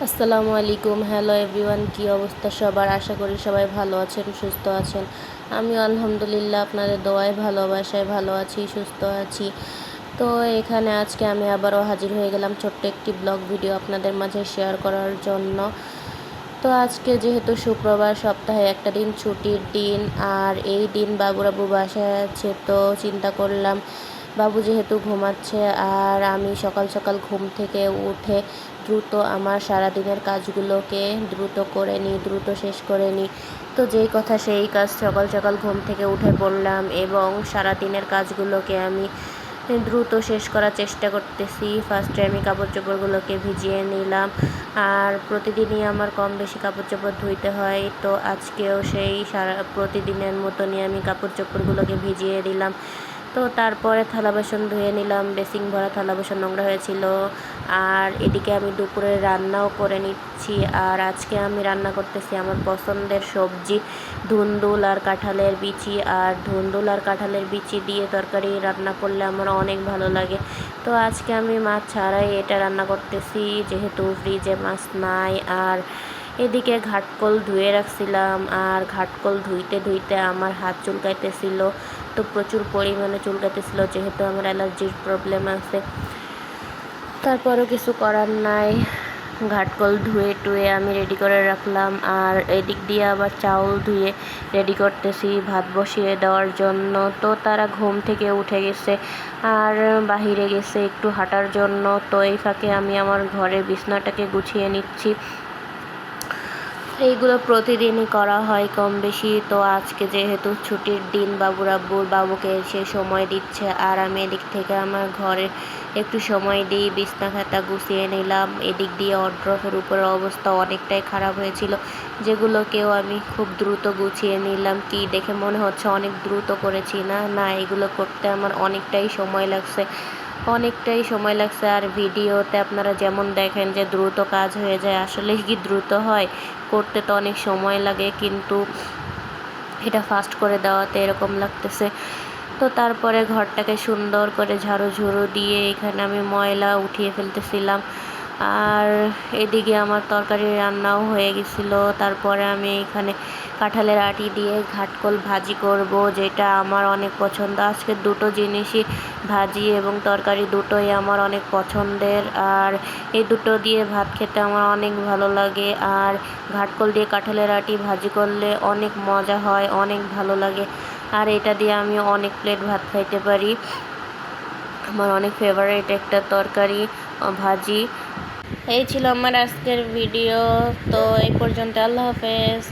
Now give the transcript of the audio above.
আসসালামু আলাইকুম। Hello everyone, কী অবস্থা সবার? আশা করি সবাই ভালো আছেন, সুস্থ আছেন। আমিও আলহামদুলিল্লাহ আপনাদের দোয়ায় ভালোবাসায় ভালো আছি, সুস্থ আছি। তো এখানে আজকে আমি আবারও হাজির হয়ে গেলাম ছোট্ট একটি ব্লগ ভিডিও আপনাদের মাঝে শেয়ার করার জন্য। তো আজকে যেহেতু শুক্রবার, সপ্তাহে একটা দিন ছুটির দিন, আর এই দিন বাবু বাসায় আছে, তো চিন্তা করলাম বাবু যেহেতু ঘুমাচ্ছে আর আমি সকাল সকাল ঘুম থেকে উঠে দ্রুত আমার সারাদিনের কাজগুলোকে দ্রুত করে নিই, দ্রুত শেষ করে নিই। তো যেই কথা সেই কাজ, সকাল সকাল ঘুম থেকে উঠে পড়লাম এবং সারাদিনের কাজগুলোকে আমি দ্রুত শেষ করার চেষ্টা করতেছি। ফার্স্টে আমি কাপড় চোপড়গুলোকে ভিজিয়ে নিলাম, আর প্রতিদিনই আমার কম বেশি কাপড় চোপড় ধুইতে হয়। তো আজকেও সেই প্রতিদিনের মতনই আমি কাপড় চোপড়গুলোকে ভিজিয়ে দিলাম। তো তারপরে থালা বাসন ধুয়ে নিলাম, বেসিন ভরা থালা বাসন নোংরা হয়েছিল। আর এদিকে আমি দুপুরে রান্নাও করে নিচ্ছি। আর আজকে আমি রান্না করতেছি আমার পছন্দের সবজি ধুন্দুল আর কাঁঠালের বিচি। আর ধুন্দুল আর কাঁঠালের বিচি দিয়ে তরকারি রান্না করলে আমার অনেক ভালো লাগে। তো আজকে আমি মাছ ছাড়াই এটা রান্না করতেছি, যেহেতু ফ্রিজে মাছ নাই। আর এদিকে ঘাটকল ধুয়ে রাখছিলাম, আর ঘাটকল ধুইতে ধুইতে আমার হাত চুলকাইতেছিল। তো প্রচুর পরিমাণে চুলকাইতেছিল, যেহেতু আমার অ্যালার্জির প্রবলেম আছে। তারপরও কিছু করার নাই, ঘাটকল ধুয়ে টুয়ে আমি রেডি করে রাখলাম। আর এদিক দিয়ে আবার চাউল ধুয়ে রেডি করতেছি ভাত বসিয়ে দেওয়ার জন্য। তো তারা ঘুম থেকে উঠে গেছে আর বাহিরে গেছে একটু হাঁটার জন্য। তো এই ফাঁকে আমি আমার ঘরের বিছনাটাকে গুছিয়ে নিচ্ছি। এইগুলো প্রতিদিনই করা হয় কম বেশি। তো আজকে যেহেতু ছুটির দিন, বাবুকে এসে সময় দিচ্ছে, আর আমি এদিক থেকে আমার ঘরে একটু সময় দিই, বিছনা খাতা গুছিয়ে নিলাম। এদিক দিয়ে ওয়ারড্রবের উপরের অবস্থা অনেকটাই খারাপ হয়েছিল, যেগুলোকেও আমি খুব দ্রুত গুছিয়ে নিলাম। কি দেখে মনে হচ্ছে অনেক দ্রুত করেছি? না না, এগুলো করতে আমার অনেকটাই সময় লাগছে। আর ভিডিওতে আপনারা যেমন দেখেন যে দ্রুত কাজ হয়ে যায়, আসলে কি দ্রুত হয়? করতে তো অনেক সময় লাগে, কিন্তু এটা ফাস্ট করে দেওয়াতে এরকম লাগতেছে। তো তারপরে ঘরটাকে সুন্দর করে ঝাড়ু দিয়ে এখানে আমি ময়লা উঠিয়ে ফেলতেছিলাম। আর এদিকে আমার তরকারি রান্নাও হয়ে গেছিলো। তারপরে আমি এখানে কাঁঠালের আটি দিয়ে ঘাটকল ভাজি করব, যেটা আমার অনেক পছন্দ। আজকে দুটো জিনিসই, ভাজি এবং তরকারি, দুটোই আমার অনেক পছন্দের। আর এই দুটো দিয়ে ভাত খেতে আমার অনেক ভালো লাগে। আর ঘাটকল দিয়ে কাঁঠালের আটি ভাজি করলে অনেক মজা হয়, অনেক ভালো লাগে। আর এটা দিয়ে আমি অনেক প্লেট ভাত খাইতে পারি। আমার অনেক ফেভারিট একটা তরকারি, ভাজি। এই ছিল আমার আজকের ভিডিও। তো এই পর্যন্ত, আল্লাহ হাফেজ।